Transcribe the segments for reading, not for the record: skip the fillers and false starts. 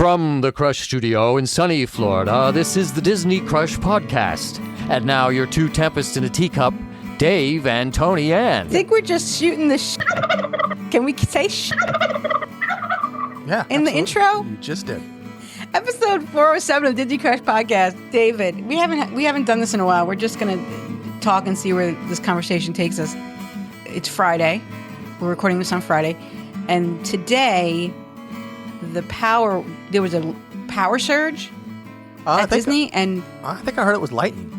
From the Crush Studio in sunny Florida, this is the Disney Crush Podcast. And now your two tempests in a teacup, Dave and Tony Ann. I think we're just shooting the Can we say Yeah. in the intro? You just did. Episode 407 of Disney Crush Podcast. David, we haven't done this in a while. We're just going to talk and see where this conversation takes us. It's Friday. We're recording this on Friday. And today, there was a power surge at Disney, and I think I heard it was lightning.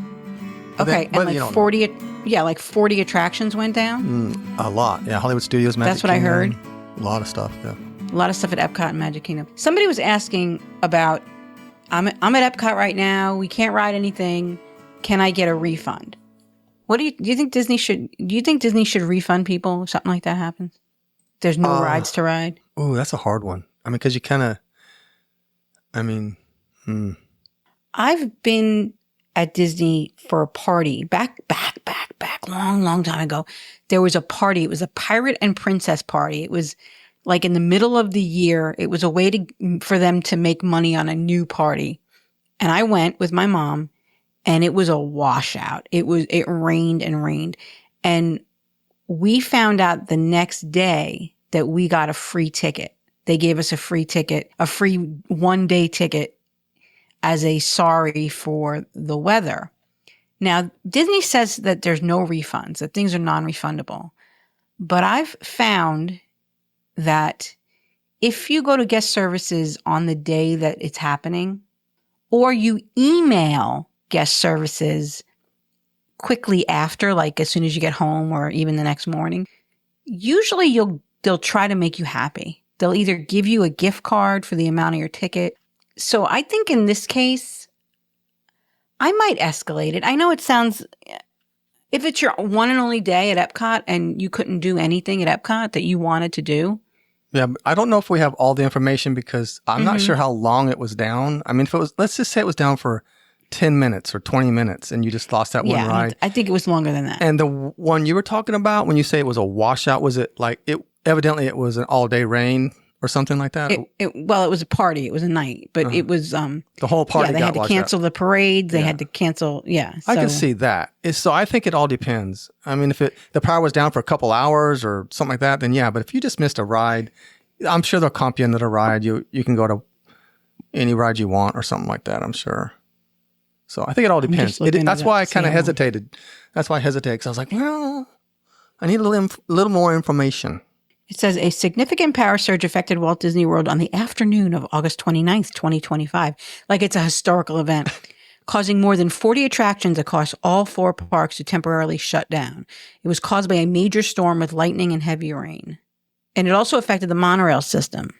okay, and like 40 attractions went down. A lot. Yeah, Hollywood Studios, Magic That's what Kingdom, I heard. A lot of stuff. Yeah. A lot of stuff at Epcot and Magic Kingdom. Somebody was asking about, I'm at Epcot right now. We can't ride anything. Can I get a refund? What do you think Disney should? Do you think Disney should refund people if something like that happens? There's no rides to ride. Oh, that's a hard one. I mean, because you kind of. I've been at Disney for a party back, long time ago. There was a party. It was a pirate and princess party. It was like in the middle of the year. It was a way for them to make money on a new party. And I went with my mom, and it was a washout. It rained and rained. And we found out the next day that we got a free ticket. They gave us a free ticket, a free one-day ticket as a sorry for the weather. Now, Disney says that there's no refunds, that things are non-refundable. But I've found that if you go to guest services on the day that it's happening, or you email guest services quickly after, like as soon as you get home or even the next morning, usually they'll try to make you happy. They'll either give you a gift card for the amount of your ticket. So I think in this case, I might escalate it. I know it sounds, if it's your one and only day at Epcot and you couldn't do anything at Epcot that you wanted to do. Yeah, I don't know if we have all the information because I'm not sure how long it was down. I mean, if it was, let's just say it was down for 10 minutes or 20 minutes and you just lost that one ride. I think it was longer than that. And the one you were talking about, when you say it was a washout, was it like, evidently it was an all-day rain or something like that? It was a party. It was a night, but it was the whole party. They had to cancel the parade. They had to cancel. Yeah, so. I can see that. So I think it all depends. I mean, if the power was down for a couple hours or something like that, then yeah. But if you just missed a ride, I'm sure they'll comp you into the ride. You can go to any ride you want or something like that. I'm sure. So I think it all depends. That's why I kind of hesitated. That's why I hesitated, because I was like, well, I need a little more information. It says a significant power surge affected Walt Disney World on the afternoon of August 29th, 2025. Like it's a historical event, causing more than 40 attractions across all four parks to temporarily shut down. It was caused by a major storm with lightning and heavy rain. And it also affected the monorail system.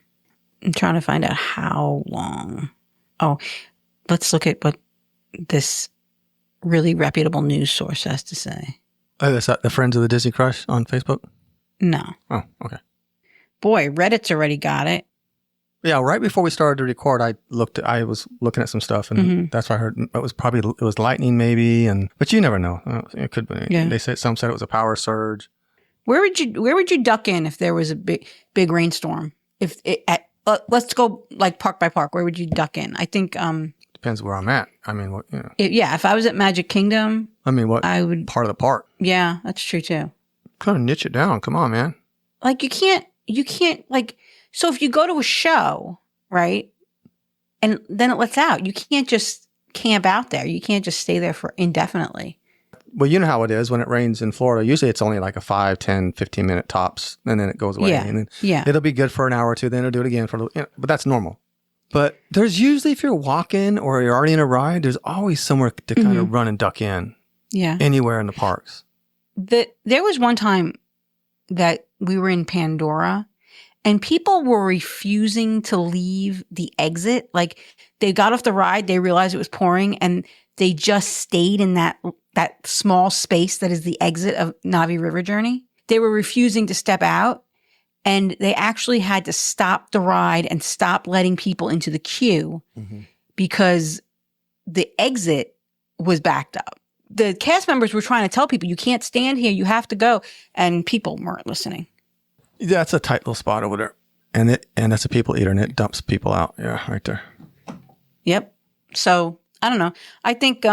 I'm trying to find out how long. Oh, let's look at what this really reputable news source has to say. Oh, that's the Friends of the Disney Crush on Facebook? No. Oh, okay. Boy, Reddit's already got it. Yeah, right before we started to record, I was looking at some stuff, and that's why I heard it was lightning maybe, but you never know. It could be. Yeah. Some said it was a power surge. Where would you duck in if there was a big rainstorm? Let's go like park by park. Where would you duck in? I think depends where I'm at. I mean, what if I was at Magic Kingdom, I would part of the park. Yeah, that's true too. Kind of niche it down. Come on, man. Like you can't like, so if you go to a show, right, and then it lets out, you can't just camp out there. You can't just stay there for indefinitely. Well, you know how it is when it rains in Florida. Usually it's only like a 5, 10, 15-minute tops, and then it goes away. Yeah. And then it'll be good for an hour or two, then it'll do it again but that's normal. But there's usually, if you're walking or you're already in a ride, there's always somewhere to kind of run and duck in. Yeah. Anywhere in the parks. There was one time that we were in Pandora and people were refusing to leave the exit. Like they got off the ride, they realized it was pouring, and they just stayed in that small space that is the exit of Navi River Journey. They were refusing to step out, and they actually had to stop the ride and stop letting people into the queue because the exit was backed up. The cast members were trying to tell people, you can't stand here, you have to go. And people weren't listening. That's a tight little spot over there. And that's a people eater, and it dumps people out. Yeah, right there. Yep. So I don't know. I think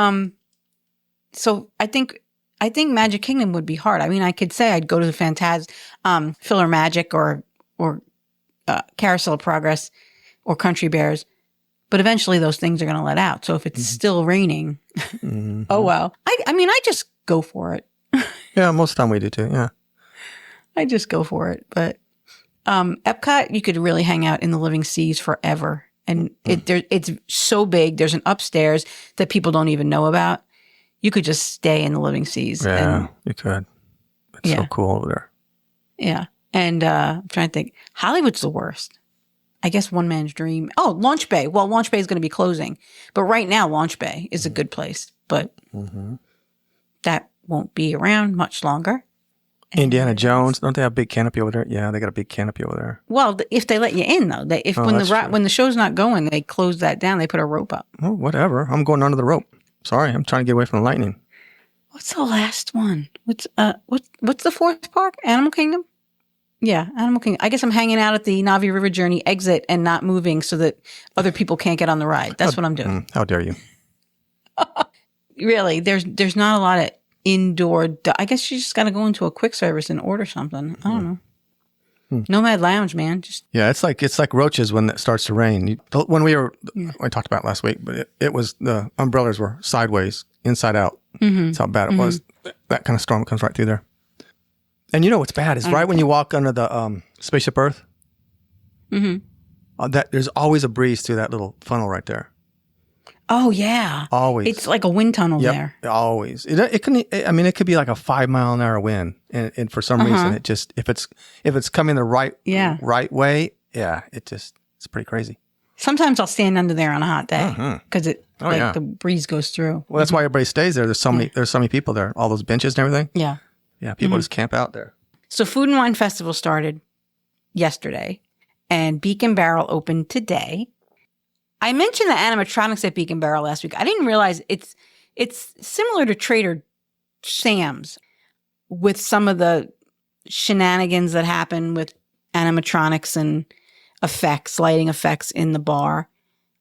I think Magic Kingdom would be hard. I mean, I could say I'd go to the Filler Magic or Carousel of Progress or Country Bears, but eventually those things are going to let out. So if it's still raining, oh well. I mean, I just go for it. Yeah, most of the time we do too. Yeah, I just go for it. But Epcot, you could really hang out in the living seas forever, and it's so big. There's an upstairs that people don't even know about. You could just stay in the living seas. Yeah, you could. It's so cool over there. Yeah. And I'm trying to think. Hollywood's the worst. I guess one man's dream. Oh, Launch Bay. Well, Launch Bay is going to be closing. But right now, Launch Bay is a good place. But that won't be around much longer. Indiana Jones. Don't they have a big canopy over there? Yeah, they got a big canopy over there. Well, if they let you in, though. When the show's not going, they close that down. They put a rope up. Oh, whatever. I'm going under the rope. Sorry, I'm trying to get away from the lightning. What's the last one? What's the fourth park? Animal Kingdom? Yeah, Animal Kingdom. I guess I'm hanging out at the Navi River Journey exit and not moving so that other people can't get on the ride. That's what I'm doing. How dare you? Really, there's not a lot of indoor. I guess you just got to go into a quick service and order something. I don't know. Nomad Lounge, man. Yeah, it's like roaches when it starts to rain. When I talked about it last week, but it was the umbrellas were sideways, inside out. That's how bad it was. That kind of storm comes right through there. And you know what's bad is right when you walk under the Spaceship Earth. That there's always a breeze through that little funnel right there. Oh yeah, always. It's like a wind tunnel there. Always. It can. I mean, it could be like a 5 mile an hour wind, and for some reason, it just if it's coming the right way, it's pretty crazy. Sometimes I'll stand under there on a hot day because the breeze goes through. Well, that's why everybody stays there. There's so many people there. All those benches and everything. Yeah. Yeah. People just camp out there. So Food and Wine Festival started yesterday, and Beacon Barrel opened today. I mentioned the animatronics at Beacon Barrel last week. I didn't realize it's similar to Trader Sam's with some of the shenanigans that happen with animatronics and lighting effects in the bar.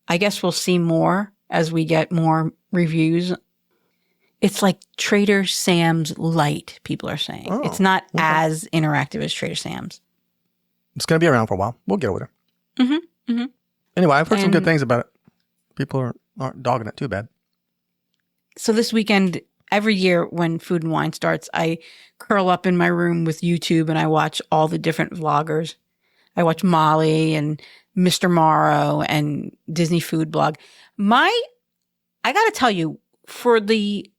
I guess we'll see more as we get more reviews. It's like Trader Sam's light, people are saying. Oh, it's not as interactive as Trader Sam's. It's going to be around for a while. We'll get over there. Anyway, I've heard some good things about it. People aren't dogging it too bad. So this weekend, every year when Food and Wine starts, I curl up in my room with YouTube and I watch all the different vloggers. I watch Molly and Mr. Morrow and Disney Food Blog. I got to tell you, for the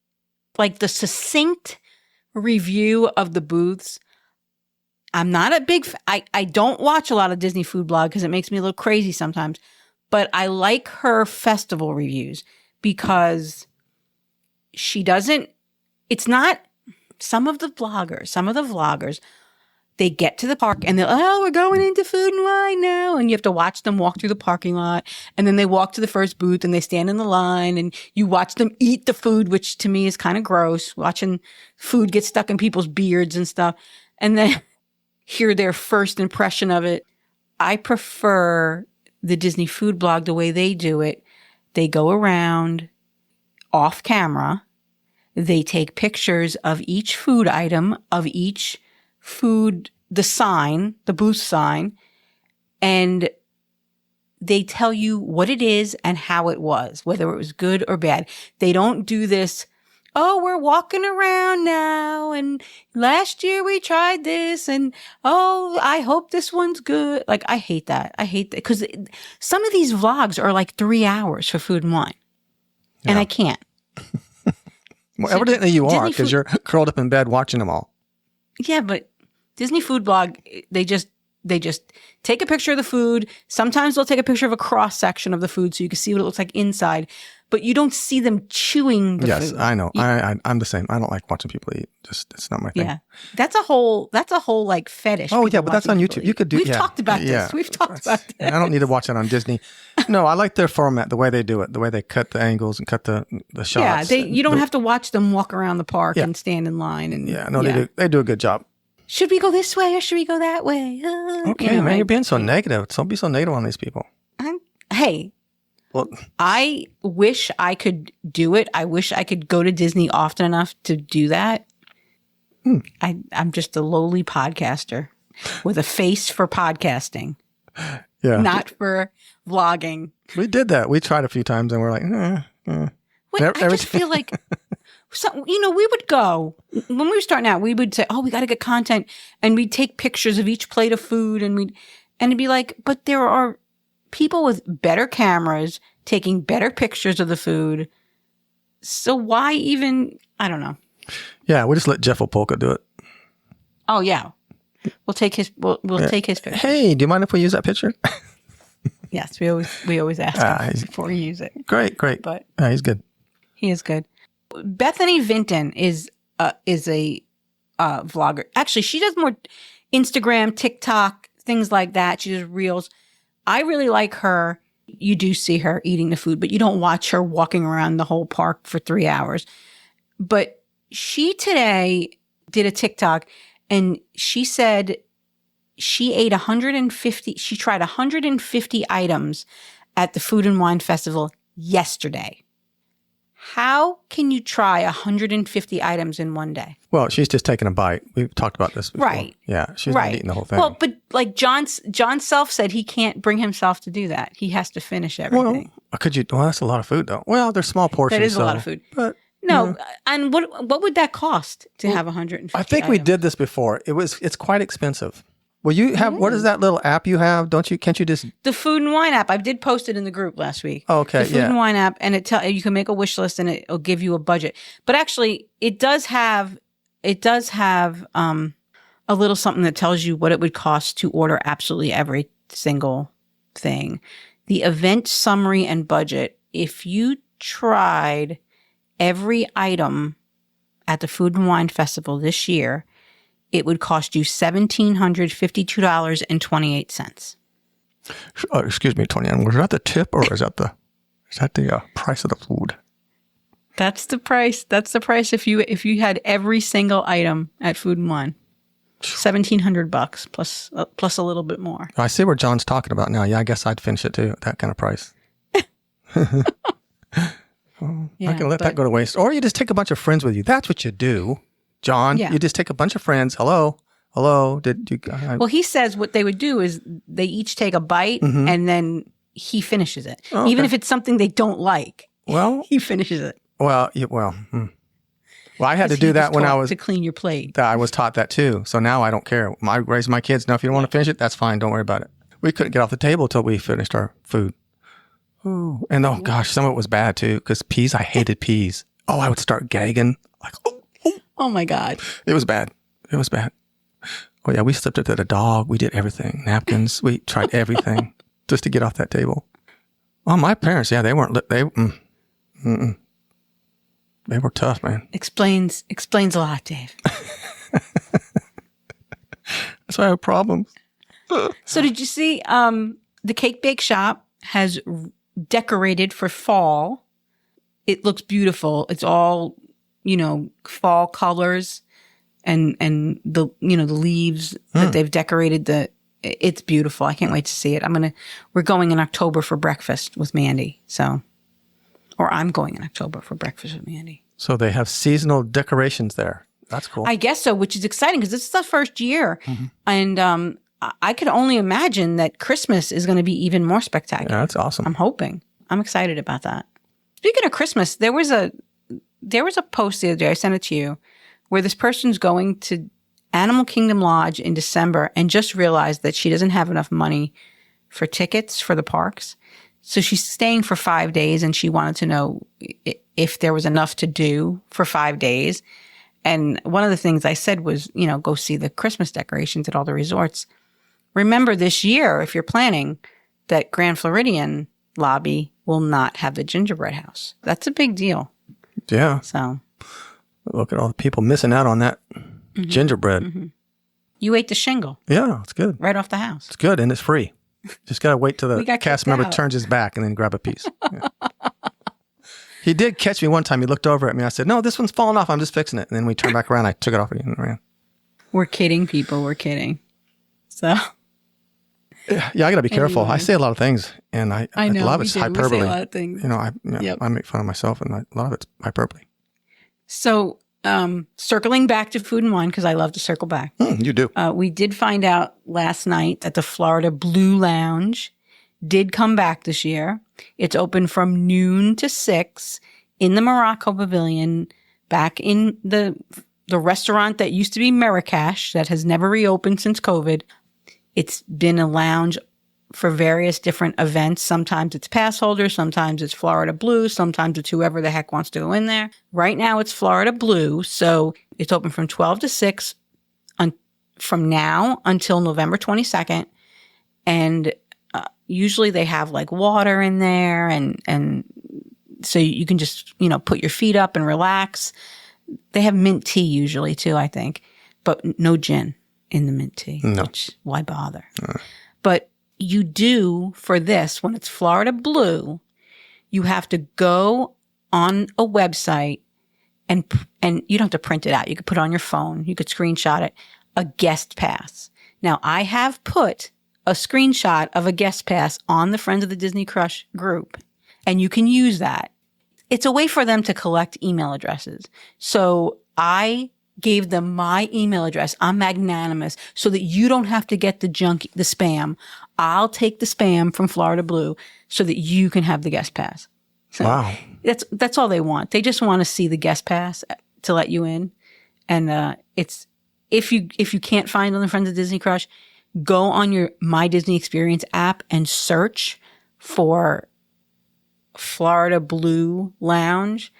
succinct review of the booths, I'm not a big I don't watch a lot of Disney Food Blog because it makes me a little crazy sometimes, but I like her festival reviews because it's not some of the vloggers, they get to the park and we're going into Food and Wine now. And you have to watch them walk through the parking lot. And then they walk to the first booth and they stand in the line and you watch them eat the food, which to me is kind of gross, watching food get stuck in people's beards and stuff. And then hear their first impression of it. I prefer the Disney Food Blog the way they do it. They go around off camera. They take pictures of each food item, of each food, the booth sign, and they tell you what it is and how it was, whether it was good or bad. They don't do this, we're walking around now, and last year we tried this, and I hope this one's good. Like, I hate that. Because some of these vlogs are like 3 hours for Food and Wine, and I can't. Well, evidently you are, because you're curled up in bed watching them all. Yeah, but Disney Food Blog, they just take a picture of the food. Sometimes they'll take a picture of a cross section of the food so you can see what it looks like inside, but you don't see them chewing the food. Yes, I know. I'm the same. I don't like watching people eat. It's not my thing. Yeah, that's a whole like fetish. Oh yeah, but that's on YouTube. You could do. We've talked about this. We've talked about this. I don't need to watch it on Disney. No, I like their format, the way they do it, the way they cut the angles and cut the shots. Yeah, you don't have to watch them walk around the park and stand in line. And they do a good job. should we go this way or should we go that way? Okay, man, you're being so negative. Don't be so negative on these people. Hey, well, I wish I could do it. I wish I could go to Disney often enough to do that. I'm just a lowly podcaster with a face for podcasting, not for vlogging. We did that. We tried a few times and we're like, Wait, I just feel like, we would go, when we were starting out, we would say, we got to get content. And we'd take pictures of each plate of food and it'd be like, but there are people with better cameras taking better pictures of the food. So why even, I don't know. Yeah, we'll just let Jeff Opolka do it. Oh, yeah. We'll take his, we'll take his picture. Hey, do you mind if we use that picture? Yes, we always ask him before we use it. Great. But he's good. He is good. Bethany Vinton is a vlogger. Actually, she does more Instagram, TikTok, things like that. She does reels. I really like her. You do see her eating the food, but you don't watch her walking around the whole park for 3 hours. But she today did a TikTok and she said she ate 150, she tried 150 items at the Food and Wine Festival yesterday. How can you try 150 items in one day? Well, she's just taking a bite. We've talked about this before. Right. Yeah, she's not eating the whole thing. Well, but like John Self said he can't bring himself to do that. He has to finish everything. Well, that's a lot of food though. Well, they're small portions. That is a lot of food. But no, and what would that cost to have 150 I think we did this before. It's quite expensive. Well, you have, what is that little app you have? Can't you just? The Food and Wine app. I did post it in the group last week. Oh, okay, the Food and Wine app, and you can make a wish list and it'll give you a budget. But actually, it does have a little something that tells you what it would cost to order absolutely every single thing. The event summary and budget. If you tried every item at the Food and Wine Festival this year, it would cost you $1,752.28. Excuse me, Tony. Was that the tip or is that the price of the food? That's the price. That's the price if you had every single item at Food and Wine. $1,700 plus a little bit more. I see where John's talking about now. Yeah, I guess I'd finish it too at that kind of price. I can let that go to waste. Or you just take a bunch of friends with you. That's what you do, John. Yeah. You just take a bunch of friends. Hello. Did you? Well, he says what they would do is they each take a bite and then he finishes it, even if it's something they don't like. Well, he finishes it. Well, I had to do that when I was to clean your plate. I was taught that too. So now I don't care. I raise my kids. Now, if you don't want to finish it, that's fine. Don't worry about it. We couldn't get off the table until we finished our food. Ooh. And gosh, some of it was bad too. Because peas, I hated peas. I would start gagging. Like, oh my God. It was bad. Oh yeah, we slipped it to the dog. We did everything. Napkins. We tried everything just to get off that table. Well, my parents, they weren't. They were tough, man. Explains a lot, Dave. That's why I have problems. So did you see the Cake Bake Shop has decorated for fall? It looks beautiful. It's all, fall colors and the, the leaves that they've decorated. It's beautiful. I can't wait to see it. We're going in October for breakfast with Mandy. Or I'm going in October for breakfast with Mandy. So they have seasonal decorations there. That's cool. I guess so, which is exciting because this is the first year. Mm-hmm. And I could only imagine that Christmas is going to be even more spectacular. Yeah, that's awesome. I'm hoping. I'm excited about that. Speaking of Christmas, there was a post the other day, I sent it to you, where this person's going to Animal Kingdom Lodge in December and just realized that she doesn't have enough money for tickets for the parks. So she's staying for 5 days and she wanted to know if there was enough to do for 5 days. And one of the things I said was, go see the Christmas decorations at all the resorts. Remember this year, if you're planning, that Grand Floridian lobby will not have the gingerbread house. That's a big deal. Yeah. So look at all the people missing out on that gingerbread. Mm-hmm. You ate the shingle. Yeah, it's good. Right off the house. It's good and it's free. Just got to wait till the cast member turns his back and then grab a piece. Yeah. He did catch me one time. He looked over at me. I said, "No, this one's falling off. I'm just fixing it." And then we turned back around. I took it off again and ran. We're kidding, people. We're kidding. So. Yeah, I got to be careful. Anyway. I say a lot of things, and I know, a lot of it's hyperbole. We say a lot of things. You know, I make fun of myself, and a lot of it's hyperbole. So, circling back to Food and Wine, because I love to circle back. You do. We did find out last night that the Florida Blue Lounge did come back this year. It's open from noon to 6 in the Morocco Pavilion, back in the restaurant that used to be Marrakesh, that has never reopened since COVID. It's been a lounge for various different events. Sometimes it's pass holders, sometimes it's Florida Blue, sometimes it's whoever the heck wants to go in there. Right now it's Florida Blue, so it's open from 12 to 6 from now until November 22nd. And usually they have like water in there, and so you can just, put your feet up and relax. They have mint tea usually too, I think, but no gin in the mint tea. No. Which, why bother? But you do, for this, when it's Florida Blue, you have to go on a website and you don't have to print it out. You could put it on your phone. You could screenshot it, a guest pass. Now, I have put a screenshot of a guest pass on the Friends of the Disney Crush group, and you can use that. It's a way for them to collect email addresses. So I gave them my email address. I'm magnanimous, so that you don't have to get the spam. I'll take the spam from Florida Blue so that you can have the guest pass. So Wow. That's all they want. They just want to see the guest pass to let you in. And it's if you can't find it on the Friends of Disney Crush, go on your My Disney Experience app and search for Florida Blue Lounge.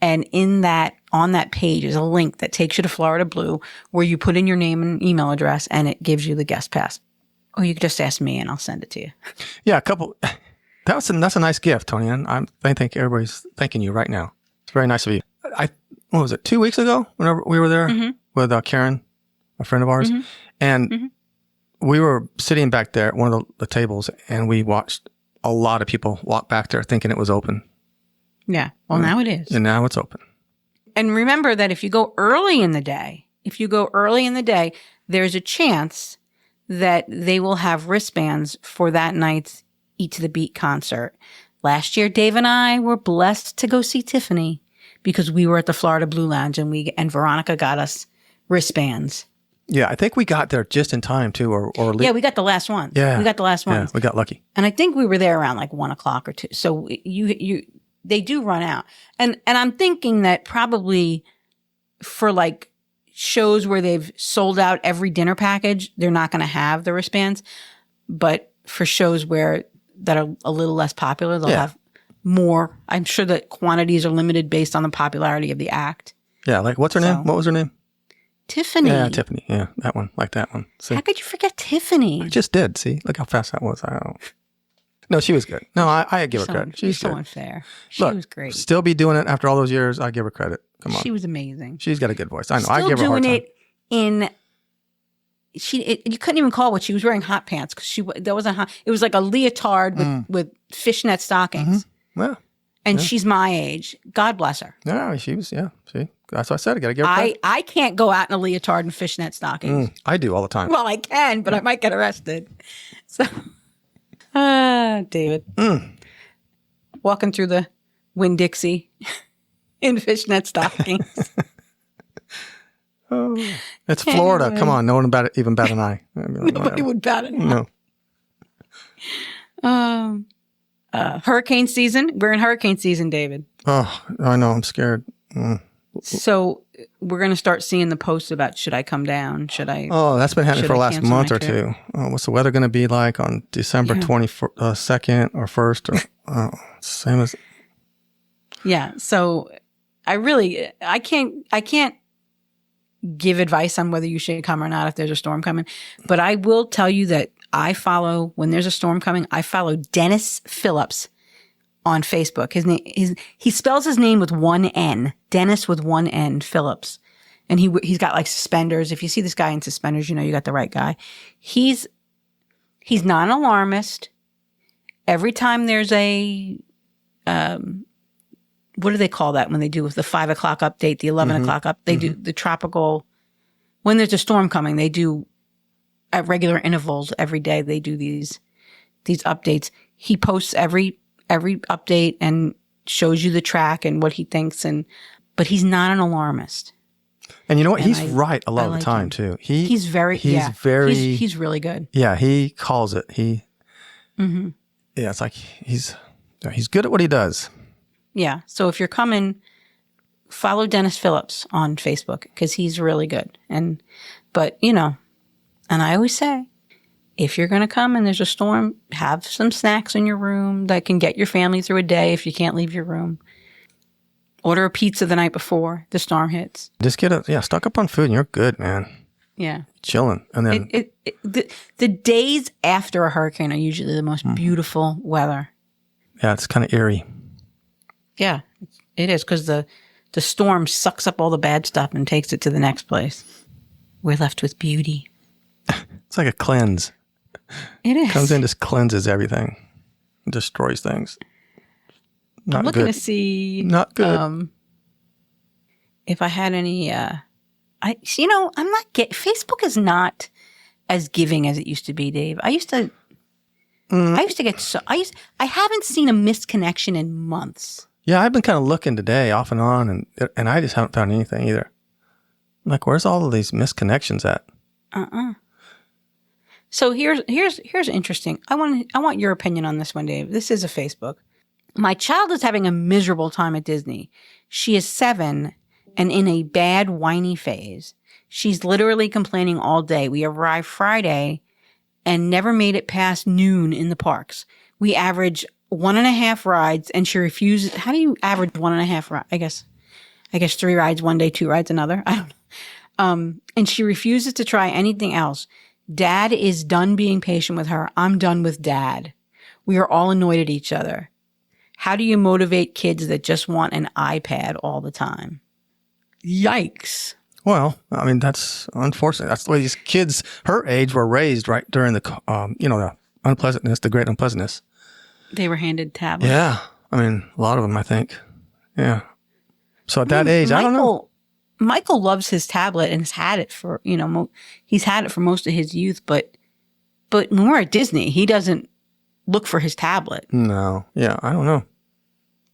And on that page is a link that takes you to Florida Blue, where you put in your name and email address, and it gives you the guest pass. Or you can just ask me and I'll send it to you. Yeah, that's a nice gift, Tony. And I think everybody's thanking you right now. It's very nice of you. What was it, 2 weeks ago, whenever we were there with Karen, a friend of ours, and we were sitting back there at one of the tables, and we watched a lot of people walk back there thinking it was open. Yeah. Well, now it is. And now it's open. And remember that if you go early in the day, there's a chance that they will have wristbands for that night's Eat to the Beat concert. Last year, Dave and I were blessed to go see Tiffany because we were at the Florida Blue Lounge, and Veronica got us wristbands. Yeah, I think we got there just in time too, yeah, we got the last one. Yeah, we got the last one. Yeah, we got lucky. And I think we were there around like 1 o'clock or 2. So they do run out. And I'm thinking that probably for like shows where they've sold out every dinner package, they're not going to have the wristbands. But for shows that are a little less popular, they'll have more. I'm sure that quantities are limited based on the popularity of the act. Yeah, like what's her name? What was her name? Tiffany. Yeah, Tiffany. Yeah, that one. Like that one. See? How could you forget Tiffany? I just did. See? Look how fast that was. No, she was good. No, I give her credit. She's so good. unfair. She was great. Still be doing it after all those years. I give her credit. Come on. She was amazing. She's got a good voice. I know. Still I give her a hard time. doing it you couldn't even call what she was wearing hot pants because that wasn't hot. It was like a leotard with fishnet stockings. Well, and she's my age. God bless her. Yeah, she was. Yeah, see, that's what I said. I got to give her credit. I can't go out in a leotard and fishnet stockings. I do all the time. Well, I can, but I might get arrested. So, David, walking through the Winn-Dixie in fishnet stockings. Oh, it's Florida. Anyway. Come on, no one even bat an eye. Nobody would bat an eye. No. Hurricane season. We're in hurricane season, David. Oh, I know. I'm scared. So we're going to start seeing the posts about should I come down? Should I? Oh, that's been happening for the last month or two. What's the weather going to be like on December 22nd or 1st? Or same as. Yeah. So I can't give advice on whether you should come or not if there's a storm coming. But I will tell you that when there's a storm coming, I follow Dennis Phillips on Facebook. He spells his name with one N, Dennis with one N, Phillips. And he's got like suspenders. If you see this guy in suspenders, you know you got the right guy. He's not an alarmist. Every time there's a, what do they call that when they do with the 5 o'clock update, the 11 o'clock up? They do the tropical when there's a storm coming, they do at regular intervals every day. They do these updates. He posts every update and shows you the track and what he thinks. But he's not an alarmist. And you know what? He's right a lot of the time too. He's really good. Yeah, he calls it. Yeah, it's like he's good at what he does. Yeah. So if you're coming, follow Dennis Phillips on Facebook because he's really good. But and I always say, if you're going to come and there's a storm, have some snacks in your room that can get your family through a day if you can't leave your room. Order a pizza the night before the storm hits. Just stock up on food and you're good, man. Yeah. Chilling. And then the days after a hurricane are usually the most beautiful weather. Yeah, it's kind of eerie. Yeah, it is because the storm sucks up all the bad stuff and takes it to the next place. We're left with beauty. It's like a cleanse. It is. Comes in, just cleanses everything. Destroys things. I'm looking to see. Not good. If I had any, I'm not Facebook is not as giving as it used to be, Dave. I haven't seen a missed connection in months. Yeah, I've been kind of looking today off and on and I just haven't found anything either. I'm like, where's all of these missed connections at? So here's interesting. I want your opinion on this one, Dave. This is a Facebook. My child is having a miserable time at Disney. She is 7 and in a bad whiny phase. She's literally complaining all day. We arrived Friday and never made it past noon in the parks. We average 1.5 rides and she refuses. How do you average 1.5 rides? I guess 3 rides one day, 2 rides another. I don't know. And she refuses to try anything else. Dad is done being patient with her. I'm done with Dad. We are all annoyed at each other. How do you motivate kids that just want an iPad all the time? Yikes. Well, I mean, that's unfortunate. That's the way these kids her age were raised right during the, the unpleasantness, the great unpleasantness. They were handed tablets. Yeah. I mean, a lot of them, I think. Yeah. So at that age, I don't know. Michael loves his tablet and has had it for, he's had it for most of his youth, but when we're at Disney, he doesn't look for his tablet. No. Yeah. I don't know.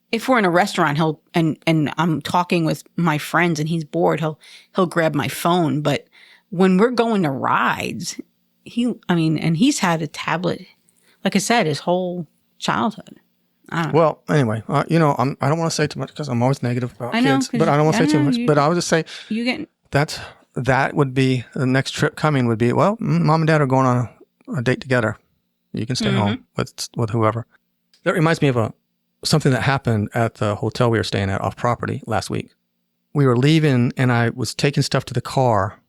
If we're in a restaurant, and I'm talking with my friends and he's bored, he'll grab my phone. But when we're going to rides, he's had a tablet, like I said, his whole childhood. I don't know. Well, anyway, I don't want to say too much because I'm always negative about kids, but I don't want to say too much. But I would just say that would be the next trip coming would be, well, mom and dad are going on a date together. You can stay home with whoever. That reminds me of something that happened at the hotel we were staying at off property last week. We were leaving and I was taking stuff to the car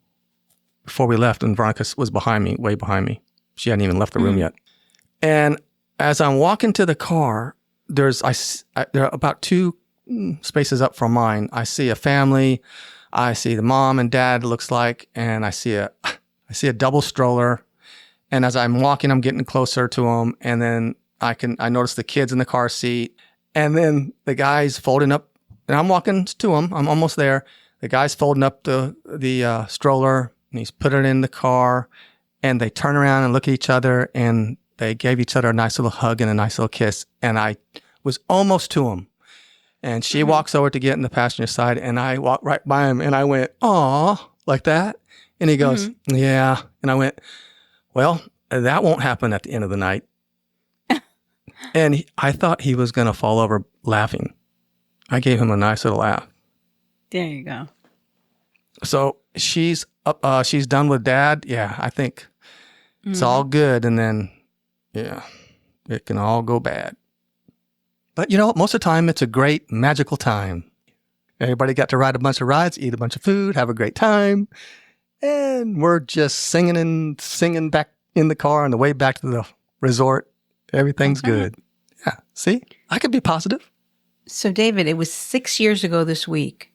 before we left and Veronica was behind me, way behind me. She hadn't even left the room yet. And as I'm walking to the car, there are about 2 spaces up from mine. I see a family. I see the mom and dad, looks like, and I see a double stroller. And as I'm walking, I'm getting closer to them. And then I notice the kids in the car seat. And then the guy's folding up, and I'm walking to him. I'm almost there. The guy's folding up the stroller, and he's put it in the car. And they turn around and look at each other, and they gave each other a nice little hug and a nice little kiss. And I was almost to him. And she walks over to get in the passenger side, and I walked right by him, and I went, "Aw," like that. And he goes, "Yeah." And I went, "Well, that won't happen at the end of the night." And I thought he was going to fall over laughing. I gave him a nice little laugh. There you go. So she's done with Dad. Yeah, I think it's all good. And then, yeah, it can all go bad. But most of the time, it's a great magical time. Everybody got to ride a bunch of rides, eat a bunch of food, have a great time. And we're just singing back in the car on the way back to the resort. Everything's good. Yeah. See, I could be positive. So, David, it was 6 years ago this week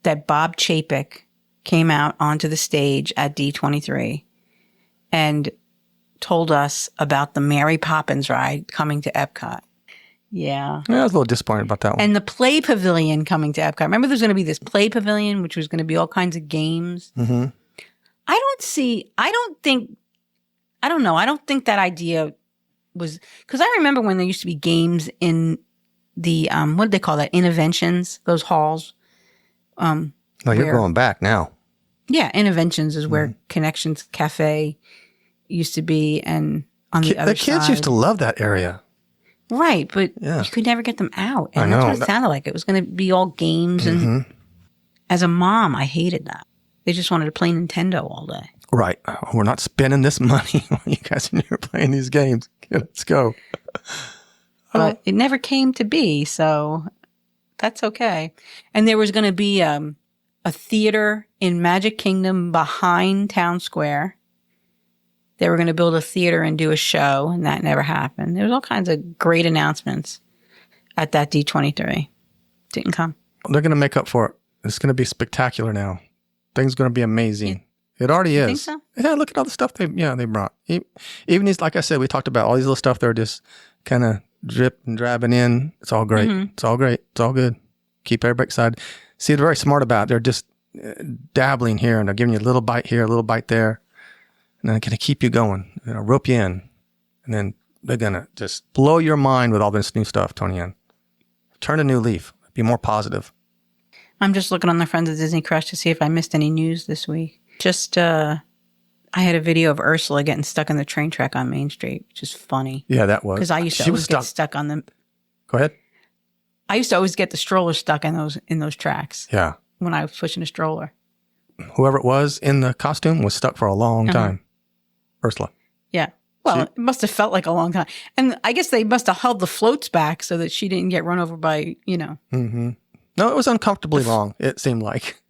that Bob Chapek came out onto the stage at D23 and told us about the Mary Poppins ride coming to Epcot. Yeah. Yeah, I was a little disappointed about that one. And the Play Pavilion coming to Epcot. Remember there's going to be this Play Pavilion, which was going to be all kinds of games. Mm-hmm. I don't know. I don't think that idea was, because I remember when there used to be games in the, what did they call that? Interventions, those halls. No, you're going back now. Yeah, Interventions is where Connections Cafe used to be, and on the other The kids side. used to love that area. Right, but Yeah. you could never get them out. And I that's know. what it sounded like. It was going to be all games. And as a mom, I hated that. They just wanted to play Nintendo all day. Right. We're not spending this money while you guys are here playing these games. Let's go. But it never came to be, so that's okay. And there was going to be a theater in Magic Kingdom behind Town Square. They were going to build a theater and do a show, and that never happened. There was all kinds of great announcements at that D23. Didn't come. They're going to make up for it. It's going to be spectacular now. Things going to be amazing. It already is. Think so? Yeah, look at all the stuff they brought. Even these, like I said, we talked about all these little stuff. They're just kind of drip and drabbing in. It's all great. It's all great. It's all good. Keep everybody excited. See, they're very smart about it. They're just dabbling here, and they're giving you a little bite here, a little bite there. And then they're going to keep you going. They're going to rope you in. And then they're going to just blow your mind with all this new stuff, Tony Ann. Turn a new leaf. Be more positive. I'm just looking on the Friends of Disney Crush to see if I missed any news this week. Just, I had a video of Ursula getting stuck in the train track on Main Street, which is funny. Yeah, that was. Because I used to always get stuck on them. Go ahead. I used to always get the stroller stuck in those tracks. Yeah. When I was pushing a stroller. Whoever it was in the costume was stuck for a long time. Ursula. Yeah. Well, it must have felt like a long time. And I guess they must have held the floats back so that she didn't get run over by, Mm-hmm. No, it was uncomfortably long, it seemed like.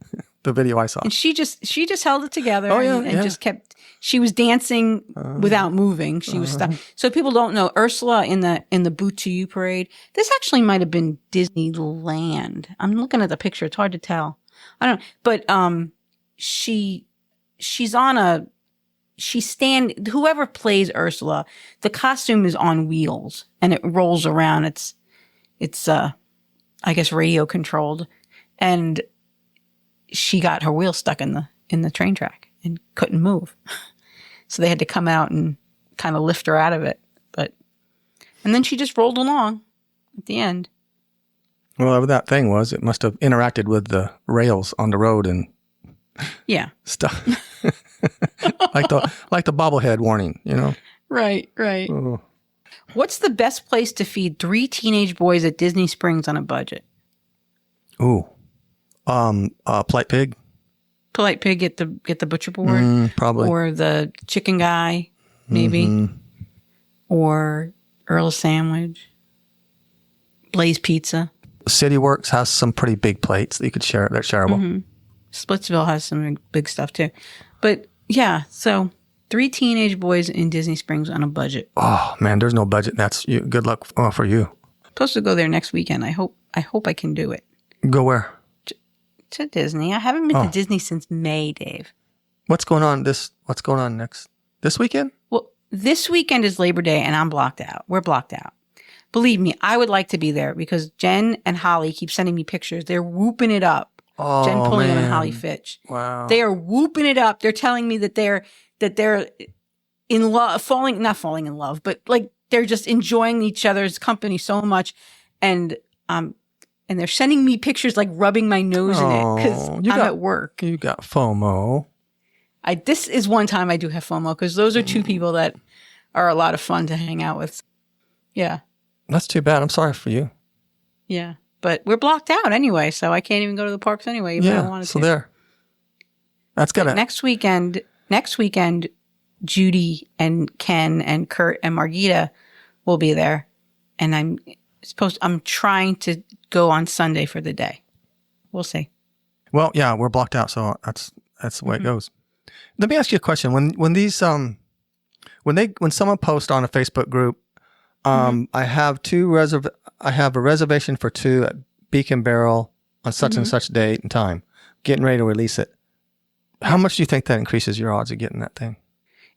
The video I saw. And she just held it together and yeah. just kept, she was dancing without moving. She was stuck. So people don't know, Ursula in the Boot to You parade, this actually might have been Disneyland. I'm looking at the picture. It's hard to tell. I don't know. But whoever plays Ursula, the costume is on wheels and it rolls around. It's I guess radio controlled. And she got her wheel stuck in the train track and couldn't move. So they had to come out and kind of lift her out of it. And then she just rolled along at the end. Well, whatever that thing was, it must have interacted with the rails on the road and stuff. like the bobblehead warning, Right. Oh. What's the best place to feed 3 teenage boys at Disney Springs on a budget? Ooh. Polite Pig? Polite Pig at the butcher board? Probably. Or the chicken guy, maybe. Or Earl's Sandwich. Blaze Pizza. City Works has some pretty big plates that you could share. They're shareable. Splitsville has some big stuff too. But yeah, so 3 teenage boys in Disney Springs on a budget. Oh man, there's no budget. That's you. Good luck for you. Supposed to go there next weekend. I hope I can do it. Go where? To Disney. I haven't been to Disney since May, Dave. What's going on next? This weekend? Well, this weekend is Labor Day and I'm blocked out. We're blocked out. Believe me, I would like to be there because Jen and Holly keep sending me pictures. They're whooping it up. Oh, Jen Pulliam man. and Holly Fitch. Wow. They are whooping it up. They're telling me that they're in love, not falling in love, but like they're just enjoying each other's company so much. And they're sending me pictures like rubbing my nose in it because I'm at work. You got FOMO. This is one time I do have FOMO because those are 2 people that are a lot of fun to hang out with. Yeah. That's too bad. I'm sorry for you. Yeah. But we're blocked out anyway, so I can't even go to the parks anyway. Even if I wanted so to. there. That's gonna Next weekend, Judy and Ken and Kurt and Margita will be there. And I'm trying to go on Sunday for the day. We'll see. Well, yeah, we're blocked out, so that's the way it goes. Let me ask you a question. When these when someone posts on a Facebook group, I have a reservation for 2 at Beacon Barrel on such and such date and time, getting ready to release it. How much do you think that increases your odds of getting that thing?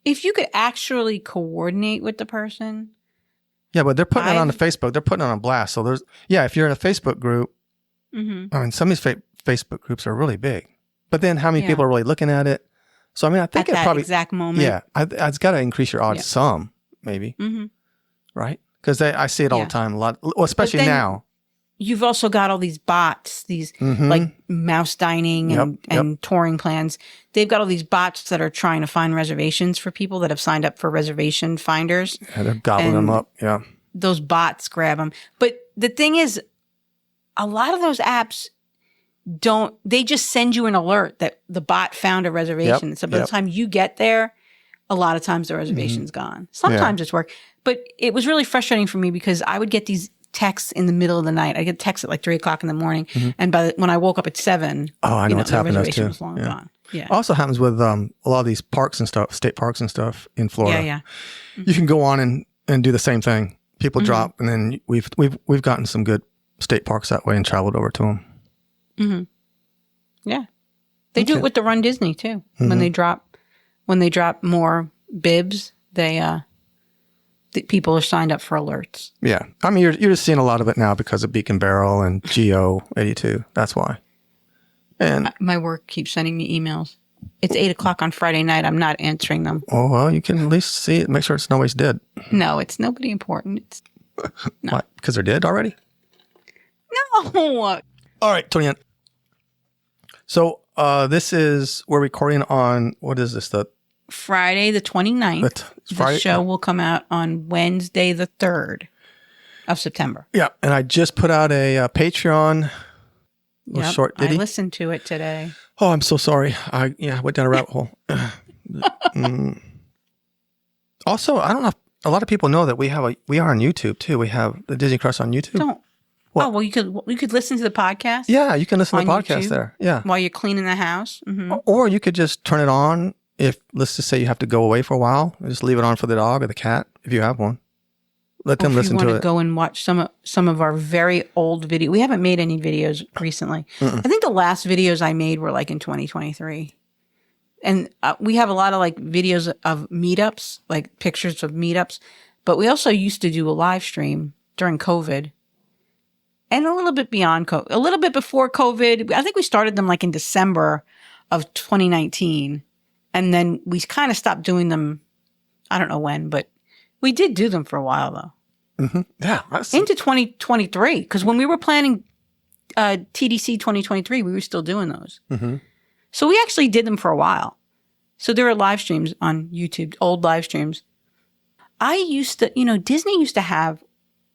If you could actually coordinate with the person, Yeah, but they're putting it on the Facebook. They're putting it on blast. So if you're in a Facebook group, I mean, some of these Facebook groups are really big. But then how many people are really looking at it? So, I mean, I think at that probably exact moment. Yeah, it's got to increase your odds some, maybe, right? Because I see it all the time, a lot, well, especially now. You've also got all these bots, these like mouse dining and touring plans. They've got all these bots that are trying to find reservations for people that have signed up for reservation finders. Yeah, they're gobbling them up. Yeah, those bots grab them. But the thing is, a lot of those apps they just send you an alert that the bot found a reservation. So by the time you get there, a lot of times the reservation's gone. Sometimes it's work. But it was really frustrating for me because I would get these texts in the middle of the night. I get texts at like 3:00 in the morning. And when I woke up at 7, I know what's happened to us too. Was long gone. Yeah. Also happens with a lot of these parks and stuff, state parks and stuff in Florida. Yeah. You can go on and do the same thing. People drop, and then we've gotten some good state parks that way and traveled over to them. Yeah. They do it with the Run Disney too. When they drop more bibs, the people are signed up for alerts. Yeah. I mean, you're just seeing a lot of it now because of Beacon Barrel and Geo 82. That's why. And my work keeps sending me emails. It's 8:00 on Friday night. I'm not answering them. Oh, well, you can at least see it. Make sure it's nobody's dead. No, it's nobody important. No. What? Because they're dead already? No. All right, Tony. So we're recording on, what is this? The Friday the 29th. The show will come out on Wednesday the 3rd of September. Yeah, and I just put out a Patreon short ditty. I listened to it today. Oh, I'm so sorry. I went down a rabbit hole. Also, I don't know if a lot of people know that we are on YouTube too. We have the Disney Crush on YouTube. Oh, well, you could listen to the podcast. Yeah, you can listen to the podcast YouTube there. Yeah, while you're cleaning the house. Or you could just turn it on if, let's just say, you have to go away for a while. Just leave it on for the dog or the cat if you have one. Let them listen to it. If you want to go and watch some of our very old videos. We haven't made any videos recently. I think the last videos I made were like in 2023. And we have a lot of like videos of meetups, like pictures of meetups. But we also used to do a live stream during COVID. And a little bit beyond COVID, a little bit before COVID. I think we started them like in December of 2019. And then we kind of stopped doing them. I don't know when, but we did do them for a while though. Yeah. Into 2023. Because when we were planning TDC 2023, we were still doing those. So we actually did them for a while. So there are live streams on YouTube, old live streams. Disney used to have,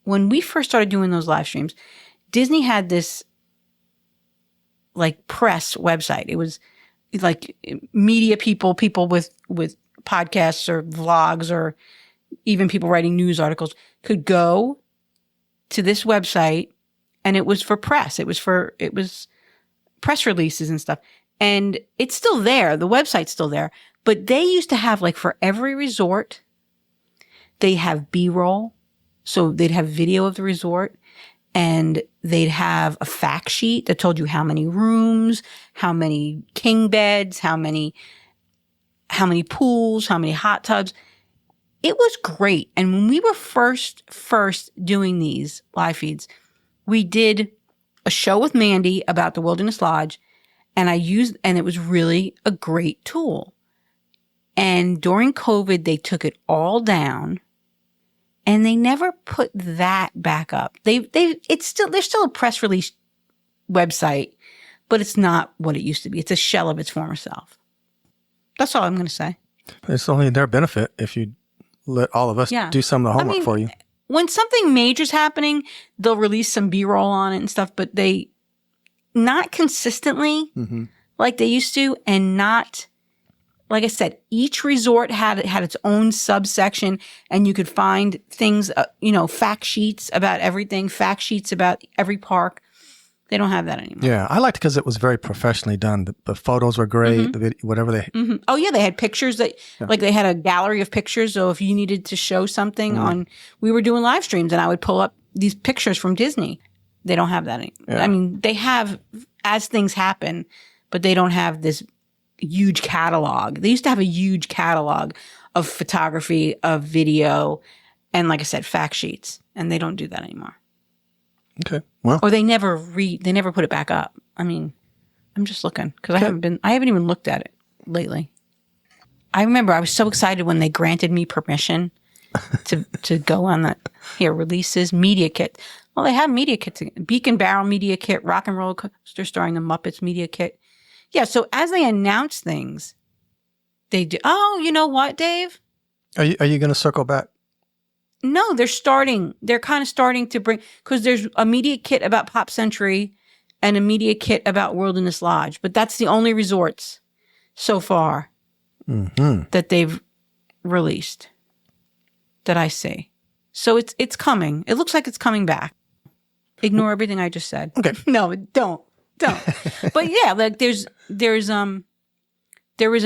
when we first started doing those live streams, Disney had this like press website. It was like media people with podcasts or vlogs or even people writing news articles could go to this website, and it was for press. It was press releases and stuff. And it's still there. The website's still there. But they used to have, like, for every resort, they have B-roll. So they'd have video of the resort, and they'd have a fact sheet that told you how many rooms, how many king beds, how many pools, how many hot tubs. It was great. And when we were first doing these live feeds, we did a show with Mandy about the Wilderness Lodge, and it was really a great tool. And during COVID, they took it all down. And they never put that back up. There's still a press release website, but it's not what it used to be. It's a shell of its former self. That's all I'm going to say. It's only their benefit if you let all of us do some of the homework for you. When something major's happening, they'll release some B-roll on it and stuff, but they not consistently like they used to, and not. Like I said, each resort had its own subsection, and you could find things, fact sheets about everything, fact sheets about every park. They don't have that anymore. Yeah, I liked it because it was very professionally done. The photos were great. The video, whatever they. Oh yeah, they had pictures like they had a gallery of pictures. So if you needed to show something we were doing live streams, and I would pull up these pictures from Disney. They don't have that anymore. Yeah. I mean, they have as things happen, but they don't have this huge catalog. They used to have a huge catalog of photography, of video, and like I said, fact sheets, and they don't do that anymore. Okay. Well, Or they never put it back up. I mean, I'm just looking because I haven't even looked at it lately. I remember I was so excited when they granted me permission to go on that releases media kit. Well, they have media kits, Beacon Barrel media kit, Rock and Roller Coaster starring the Muppets media kit. Yeah, so as they announce things, they do. Oh, you know what, Dave? are you going to circle back? No, they're kind of starting to bring, because there's a media kit about Pop Century and a media kit about Wilderness Lodge, but that's the only resorts so far that they've released that I see. So it's coming. It looks like it's coming back. Ignore everything I just said. Okay. No, don't. But yeah, like there is a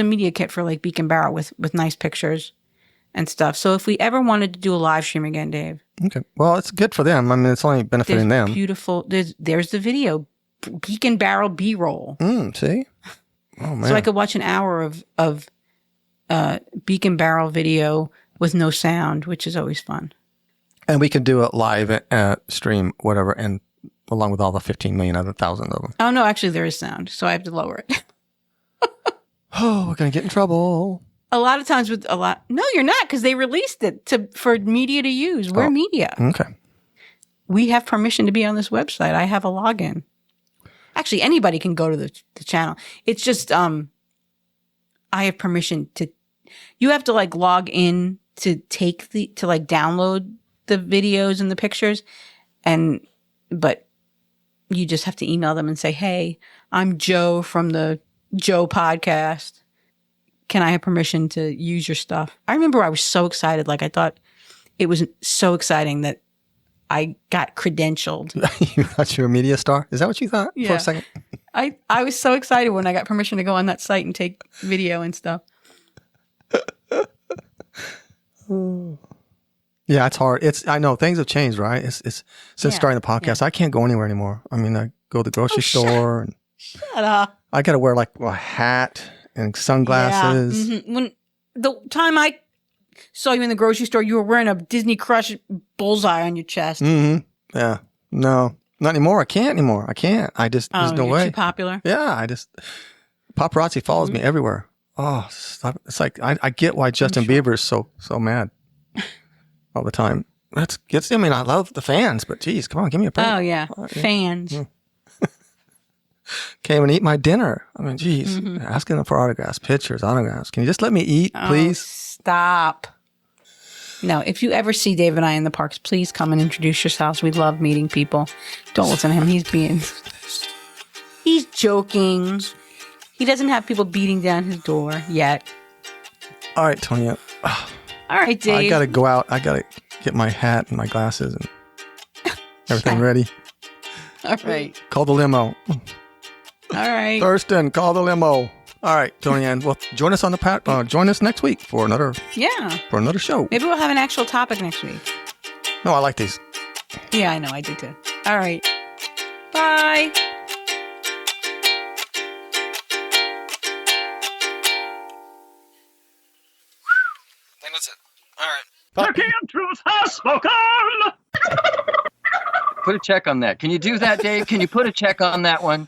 media kit for like Beacon Barrel with nice pictures and stuff. So if we ever wanted to do a live stream again, Dave. Okay. Well, it's good for them. I mean, it's only benefiting them. Beautiful. There's the video, Beacon Barrel B-roll. See? Oh, man. So I could watch an hour of Beacon Barrel video with no sound, which is always fun. And we can do a live stream, whatever, and along with all the 15 million other thousand of them. Oh, no, actually there is sound, so I have to lower it. Oh, we're going to get in trouble. A lot of times no, you're not, because they released it for media to use. We're media. Okay. We have permission to be on this website. I have a login. Actually, anybody can go to the channel. It's just I have permission to. You have to like log in to download the videos and the pictures, but you just have to email them and say, "Hey, I'm Joe from the Joe podcast. Can I have permission to use your stuff?" I remember I was so excited. Like I thought it was so exciting that I got credentialed. You thought you were a media star? Is that what you thought for a second? I was so excited when I got permission to go on that site and take video and stuff. Yeah, it's hard. I know things have changed, right? It's since starting the podcast, I can't go anywhere anymore. I mean, I go to the grocery store and shut up. I got to wear like a hat and sunglasses. Yeah. When the time I saw you in the grocery store, you were wearing a Disney Crush bullseye on your chest. Yeah. No, not anymore. I can't anymore. I can't. There's no way. Too popular? Yeah. Paparazzi follows me everywhere. Oh, it's like, I get why Justin Bieber is so mad all the time. I mean, I love the fans, but geez, come on, give me a break. Oh, yeah. Fans. Yeah. Can't even eat my dinner. I mean, geez, asking them for autographs, pictures, autographs. Can you just let me eat, please? Stop. No, if you ever see Dave and I in the parks, please come and introduce yourselves. We love meeting people. Don't listen to him. He's joking. He doesn't have people beating down his door yet. All right, Tonya. All right, Dave. I got to go out. I got to get my hat and my glasses and everything ready. All right. Call the limo. All right. Thurston, call the limo. All right, Tonya. Well, join us on join us next week for another show. Maybe we'll have an actual topic next week. No, I like these. Yeah, I know. I do too. All right. Bye. I think that's it. All right. Turkey and truth has spoken. Put a check on that. Can you do that, Dave? Can you put a check on that one?